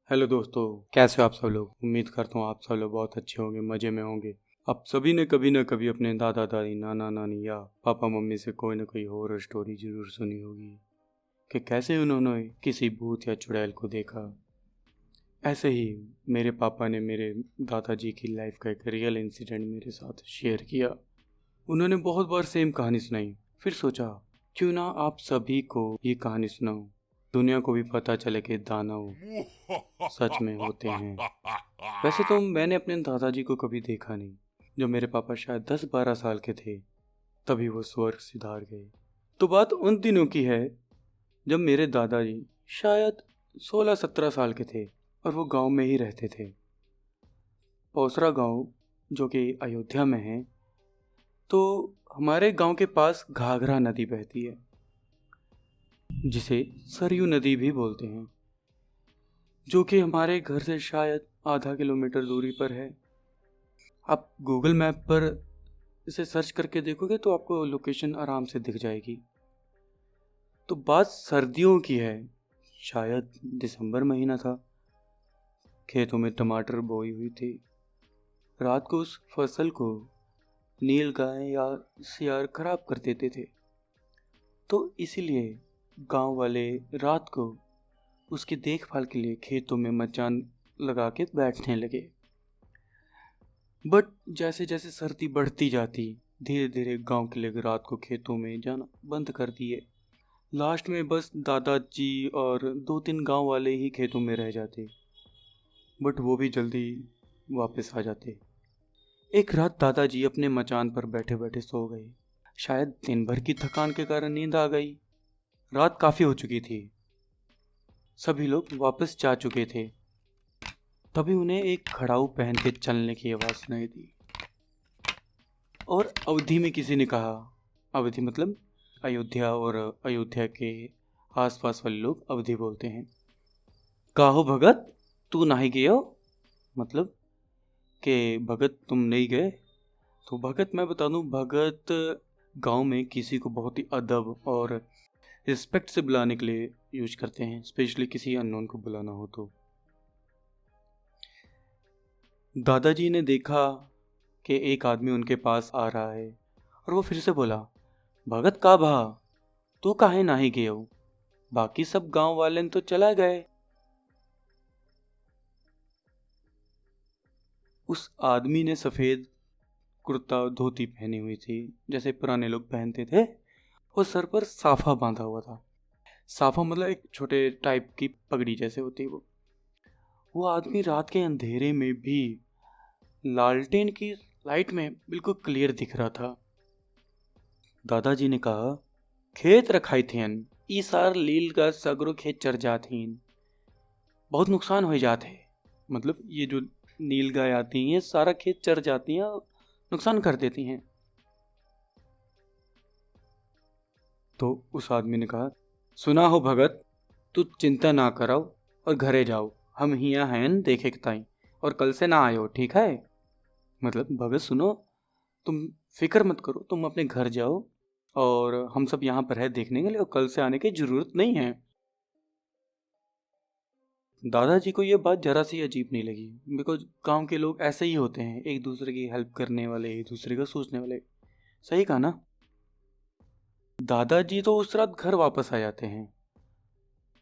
Hello दोस्तों, कैसे हो आप सब लोग। उम्मीद करता हूँ आप सब लोग बहुत अच्छे होंगे, मज़े में होंगे। आप सभी ने कभी ना कभी अपने दादा दादी, नाना नानी या पापा मम्मी से कोई ना कोई हॉरर स्टोरी जरूर सुनी होगी कि कैसे उन्होंने किसी भूत या चुड़ैल को देखा। ऐसे ही मेरे पापा ने मेरे दादाजी की लाइफ का एक रियल इंसिडेंट मेरे साथ शेयर किया। उन्होंने बहुत बार सेम कहानी सुनाई, फिर सोचा क्यों ना आप सभी को ये कहानी सुनाऊं, दुनिया को भी पता चले कि दानव सच में होते हैं। वैसे तो मैंने अपने दादाजी को कभी देखा नहीं। जब मेरे पापा शायद 10-12 साल के थे तभी वो स्वर्ग सिधार गए। तो बात उन दिनों की है जब मेरे दादाजी शायद 16-17 साल के थे और वो गांव में ही रहते थे। पौसरा गांव जो कि अयोध्या में है। तो हमारे गांव के पास घाघरा नदी बहती है जिसे सरयू नदी भी बोलते हैं, जो कि हमारे घर से शायद आधा किलोमीटर दूरी पर है। आप गूगल मैप पर इसे सर्च करके देखोगे तो आपको लोकेशन आराम से दिख जाएगी। तो बात सर्दियों की है, शायद दिसंबर महीना था। खेतों में टमाटर बोई हुई थी। रात को उस फसल को नील गाय या सियार खराब कर देते थे, तो इसीलिए गांव वाले रात को उसकी देखभाल के लिए खेतों में मचान लगा के बैठने लगे। बट जैसे जैसे सर्दी बढ़ती जाती, धीरे धीरे गांव के लोग रात को खेतों में जाना बंद कर दिए। लास्ट में बस दादाजी और 2-3 गांव वाले ही खेतों में रह जाते, बट वो भी जल्दी वापस आ जाते। एक रात दादाजी अपने मचान पर बैठे बैठे सो गए। शायद दिन भर की थकान के कारण नींद आ गई। रात काफ़ी हो चुकी थी, सभी लोग वापस जा चुके थे। तभी उन्हें एक खड़ाऊ पहन के चलने की आवाज़ सुनाई दी और अवधि में किसी ने कहा, अवधि मतलब अयोध्या, और अयोध्या के आसपास वाले लोग अवधि बोलते हैं। काहो भगत, तू नहीं गए हो, मतलब कि भगत तुम नहीं गए। तो भगत मैं बता दूं, भगत गांव में किसी को बहुत ही अदब और रिस्पेक्ट से बुलाने के लिए यूज करते हैं, स्पेशली किसी अननोन को बुलाना हो तो। दादाजी ने देखा कि एक आदमी उनके पास आ रहा है और वो फिर से बोला, भगत का भा, तू काहे नाही गए हो, बाकी सब गांव वाले तो चला गए। उस आदमी ने सफेद कुर्ता धोती पहनी हुई थी जैसे पुराने लोग पहनते थे, और सर पर साफा बांधा हुआ था। साफा मतलब एक छोटे टाइप की पगड़ी जैसे होती है वो आदमी रात के अंधेरे में भी लालटेन की लाइट में बिल्कुल क्लियर दिख रहा था। दादाजी ने कहा, खेत रखाई थेन, ई सार लील का सगरो खेत चर जाथीन, बहुत नुकसान हो जाते। मतलब ये जो नील गाय आती हैं सारा खेत चर जाती हैं, नुकसान कर देती हैं। तो उस आदमी ने कहा, सुना हो भगत, तू चिंता ना कराओ और घरे जाओ, हम हिया हैं देखे ताई, और कल से ना आयो, ठीक है। मतलब भगत सुनो, तुम फिक्र मत करो, तुम अपने घर जाओ और हम सब यहाँ पर है देखने के लिए, और कल से आने की जरूरत नहीं है। दादाजी को ये बात जरा सी अजीब नहीं लगी, बिकॉज गांव के लोग ऐसे ही होते हैं, एक दूसरे की हेल्प करने वाले, एक दूसरे का सोचने वाले। सही कहा ना। दादाजी तो उस रात घर वापस आ जाते हैं,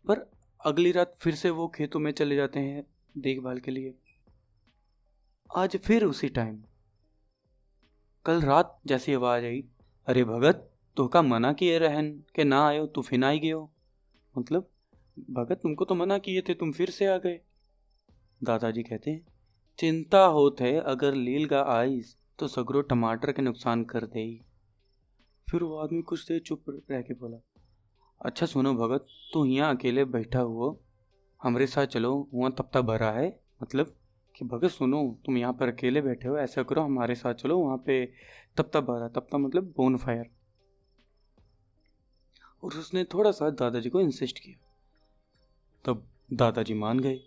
पर अगली रात फिर से वो खेतों में चले जाते हैं देखभाल के लिए। आज फिर उसी टाइम, कल रात जैसी आवाज आई, अरे भगत, तो का मना किए रहन के ना आयो, तू फिर आई गयो। मतलब भगत तुमको तो मना किए थे, तुम फिर से आ गए। दादाजी कहते हैं, चिंता होत है अगर लीलगा आईस तो सगरो टमाटर के नुकसान कर दे। फिर वो आदमी कुछ देर चुप रह के बोला, अच्छा सुनो भगत, तू यहाँ अकेले बैठा हुआ, हमरे साथ चलो, वहाँ तपता भरा है। मतलब कि भगत सुनो, तुम यहाँ पर अकेले बैठे हो, ऐसा करो हमारे साथ चलो, वहाँ पे तपता भरा, तपता मतलब बोन फायर। और उसने थोड़ा सा दादाजी को इंसिस्ट किया, तब दादाजी मान गए।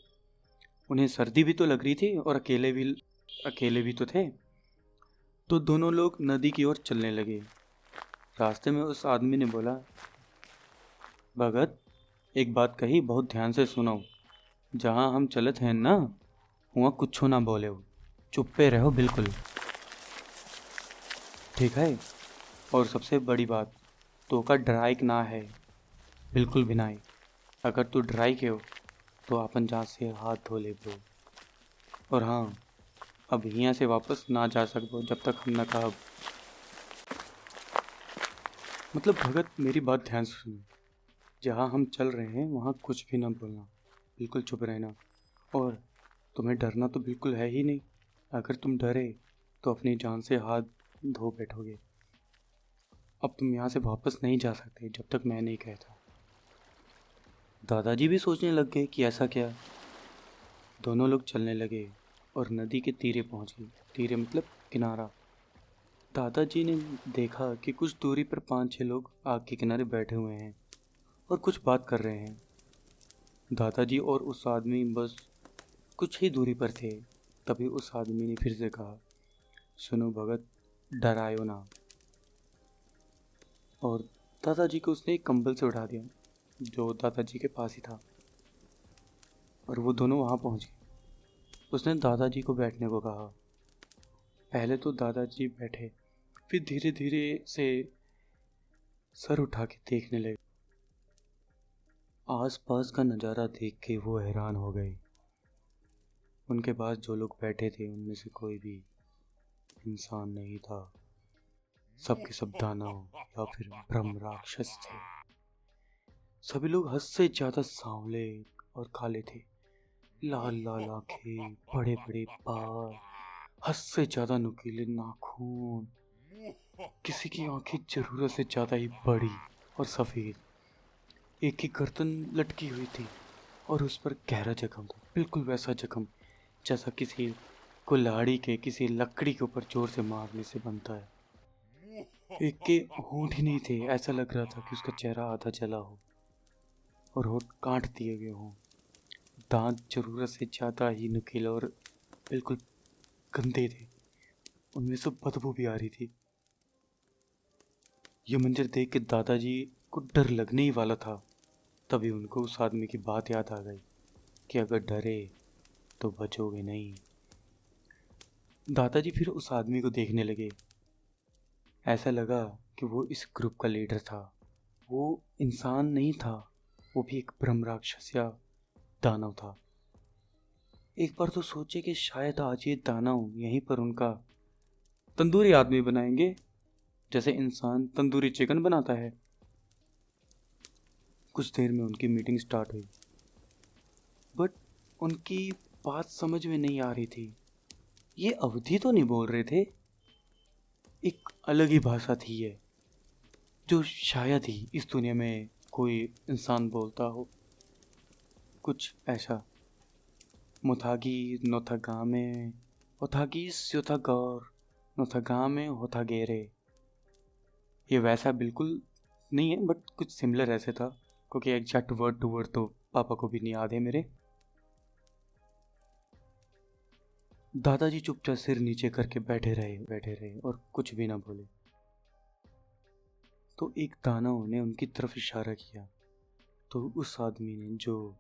उन्हें सर्दी भी तो लग रही थी और अकेले भी तो थे। तो दोनों लोग नदी की ओर चलने लगे। रास्ते में उस आदमी ने बोला, भगत एक बात कही, बहुत ध्यान से सुनो, जहाँ हम चलत हैं ना, वहाँ कुछ ना बोले हो, चुप्पे रहो बिल्कुल, ठीक है। और सबसे बड़ी बात, तो का ड्राइक ना है, बिल्कुल भी नहीं। अगर तू ड्राई के हो तो अपन जहाँ से हाथ धो ले ब्रो। और हाँ, अब यहाँ से वापस ना जा सको जब तक हम ना कहा। मतलब भगत, मेरी बात ध्यान से सुनो। जहाँ हम चल रहे हैं वहाँ कुछ भी ना बोलना, बिल्कुल चुप रहना। और तुम्हें डरना तो बिल्कुल है ही नहीं। अगर तुम डरे तो अपनी जान से हाथ धो बैठोगे। अब तुम यहाँ से वापस नहीं जा सकते जब तक मैं नहीं कहता। दादाजी भी सोचने लग गए कि ऐसा क्या। दोनों लोग चलने लगे और नदी के तीरे पहुँच गए। तीरे मतलब किनारा। दादाजी ने देखा कि कुछ दूरी पर 5-6 लोग आग के किनारे बैठे हुए हैं और कुछ बात कर रहे हैं। दादाजी और उस आदमी बस कुछ ही दूरी पर थे। तभी उस आदमी ने फिर से कहा, सुनो भगत, डरायो ना। और दादाजी को उसने एक कंबल से उठा दिया जो दादाजी के पास ही था, और वो दोनों वहाँ पहुँच गए। उसने दादाजी को बैठने को कहा। पहले तो दादाजी बैठे, फिर धीरे धीरे से सर उठा के देखने लगे। आसपास का नज़ारा देख के वो हैरान हो गए। उनके पास जो लोग बैठे थे उनमें से कोई भी इंसान नहीं था। सबके सब दानव या फिर ब्रह्म राक्षस थे। सभी लोग हद से ज्यादा सांवले और काले थे। लाल लाल आंखें, बड़े बड़े बाल, हद से ज्यादा नुकीले नाखून। किसी की आंखें जरूरत से ज्यादा ही बड़ी और सफेद। एक की गर्दन लटकी हुई थी और उस पर गहरा जख्म था, बिल्कुल वैसा जख्म जैसा किसी कुल्हाड़ी के किसी लकड़ी के ऊपर जोर से मारने से बनता है। एक के होंठ ही नहीं थे, ऐसा लग रहा था कि उसका चेहरा आधा जला हो और होंठ काट दिए गए हों। दांत जरूरत से ज़्यादा ही नुकीले और बिल्कुल गंदे थे। उनमें से बदबू भी आ रही थी। ये मंजर देख के दादाजी को डर लगने ही वाला था। तभी उनको उस आदमी की बात याद आ गई कि अगर डरे तो बचोगे नहीं। दादाजी फिर उस आदमी को देखने लगे। ऐसा लगा कि वो इस ग्रुप का लीडर था। वो इंसान नहीं था, वो भी एक ब्रह्म राक्षस या दानव था। एक बार तो सोचे कि शायद आज ये दानव यहीं पर उनका तंदूरी आदमी बनाएंगे, जैसे इंसान तंदूरी चिकन बनाता है। कुछ देर में उनकी मीटिंग स्टार्ट हुई, बट उनकी बात समझ में नहीं आ रही थी। ये अवधि तो नहीं बोल रहे थे, एक अलग ही भाषा थी ये, जो शायद ही इस दुनिया में कोई इंसान बोलता हो। कुछ ऐसा, मुथागी नोथागामे ओथागी स्योथागौर नोथागामे होथागेरे। ये वैसा बिल्कुल नहीं है, बट कुछ सिमिलर ऐसे था, क्योंकि एग्जैक्ट वर्ड टू वर्ड तो पापा को भी नहीं याद है मेरे। दादाजी चुपचाप सिर नीचे करके बैठे रहे और कुछ भी ना बोले। तो एक दानव ने उनकी तरफ इशारा किया। तो उस आदमी ने, जो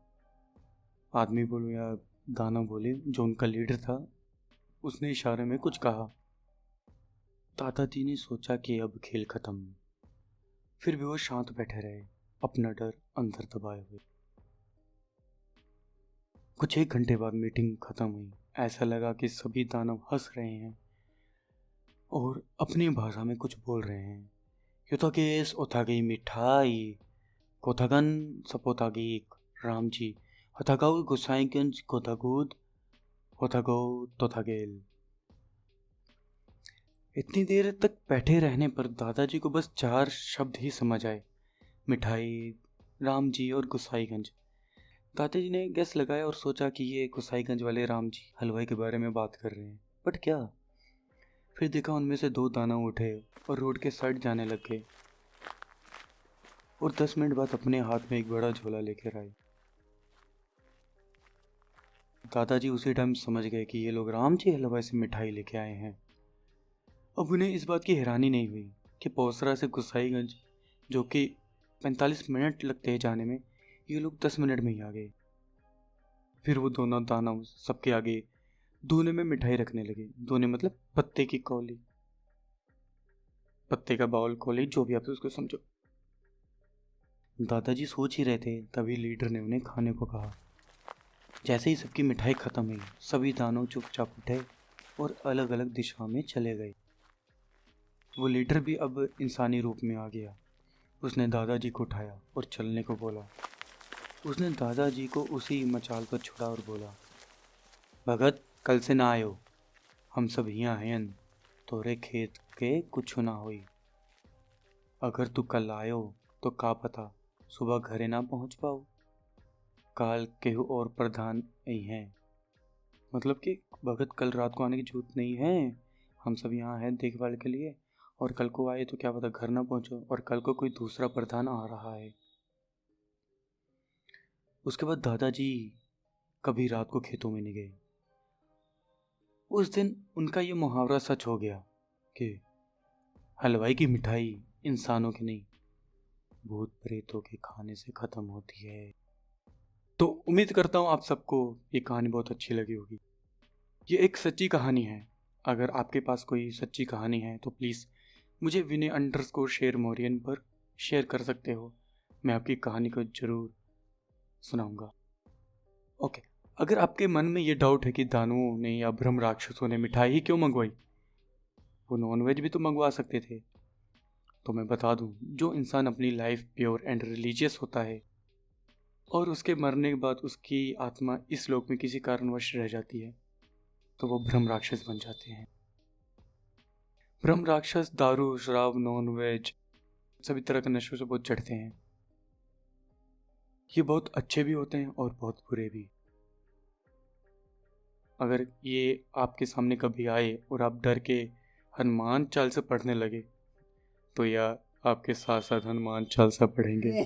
आदमी बोलो या दानव बोले, जो उनका लीडर था, उसने इशारे में कुछ कहा। दादाजी ने सोचा कि अब खेल खत्म। फिर भी वो शांत बैठे रहे, अपना डर अंदर दबाए हुए। कुछ एक घंटे बाद मीटिंग खत्म हुई। ऐसा लगा कि सभी दानव हंस रहे हैं और अपनी भाषा में कुछ बोल रहे हैं। योथागेस ओथागी मिठाई कोथागन सपोतागी राम जी हथागाउ गोसाईगंज कोथागुद होथागो तोथागेल। इतनी देर तक बैठे रहने पर दादाजी को बस 4 शब्द ही समझ आए, मिठाई, राम जी और गोसाईगंज। दादाजी ने गैस लगाया और सोचा कि ये गोसाईगंज वाले राम जी हलवाई के बारे में बात कर रहे हैं, बट क्या। फिर देखा उनमें से 2 दानव उठे और रोड के साइड जाने लग गए और 10 मिनट बाद अपने हाथ में एक बड़ा झोला लेकर आए। दादाजी उसी टाइम समझ गए कि ये लोग राम जी हलवाई से मिठाई लेके आए हैं। अब उन्हें इस बात की हैरानी नहीं हुई कि पोसरा से गोसाईगंज, जो कि 45 मिनट लगते हैं जाने में, ये लोग 10 मिनट में ही आ गए। फिर वो दोनों दानव सबके आगे दोने में मिठाई रखने लगे। दोने मतलब पत्ते की कौली, पत्ते का बाउल, कौली, जो भी आप उसको समझो। दादाजी सोच ही रहे थे, तभी लीडर ने उन्हें खाने को कहा। जैसे ही सबकी मिठाई खत्म हुई, सभी दानव चुपचाप उठे और अलग अलग दिशा में चले गए। वो लीडर भी अब इंसानी रूप में आ गया। उसने दादाजी को उठाया और चलने को बोला। उसने दादाजी को उसी मचाल पर छोड़ा और बोला, भगत, कल से ना आयो, हम सब यहाँ हैं, तोरे खेत के कुछ ना होई। अगर तू कल आयो तो का पता सुबह घरे ना पहुँच पाओ, काल केहू और प्रधान यही हैं। मतलब कि भगत, कल रात को आने की जरूरत नहीं है, हम सब यहाँ हैं देखभाल के लिए, और कल को आए तो क्या पता घर ना पहुँचो, और कल को कोई दूसरा प्रधान आ रहा है। उसके बाद दादाजी कभी रात को खेतों में नहीं गए। उस दिन उनका ये मुहावरा सच हो गया कि हलवाई की मिठाई इंसानों की नहीं, भूत प्रेतों के खाने से खत्म होती है। तो उम्मीद करता हूँ आप सबको ये कहानी बहुत अच्छी लगी होगी। ये एक सच्ची कहानी है। अगर आपके पास कोई सच्ची कहानी है तो प्लीज़ मुझे विनय_शेर_मोरियन पर शेयर कर सकते हो। मैं आपकी कहानी को ज़रूर सुनाऊंगा। ओके, अगर आपके मन में ये डाउट है कि दानुओं ने या ब्रह्म राक्षसों ने मिठाई ही क्यों मंगवाई, वो नॉनवेज भी तो मंगवा सकते थे। तो मैं बता दूं, जो इंसान अपनी लाइफ प्योर एंड रिलीजियस होता है और उसके मरने के बाद उसकी आत्मा इस लोक में किसी कारणवश रह जाती है, तो वो ब्रह्म राक्षस बन जाते हैं। ब्रह्म राक्षस दारू, शराब, नॉनवेज, सभी तरह के नशों से बहुत चढ़ते हैं। ये बहुत अच्छे भी होते हैं और बहुत बुरे भी। अगर ये आपके सामने कभी आए और आप डर के हनुमान चालीसा पढ़ने लगे, तो या आपके साथ साथ हनुमान चालीसा पढ़ेंगे।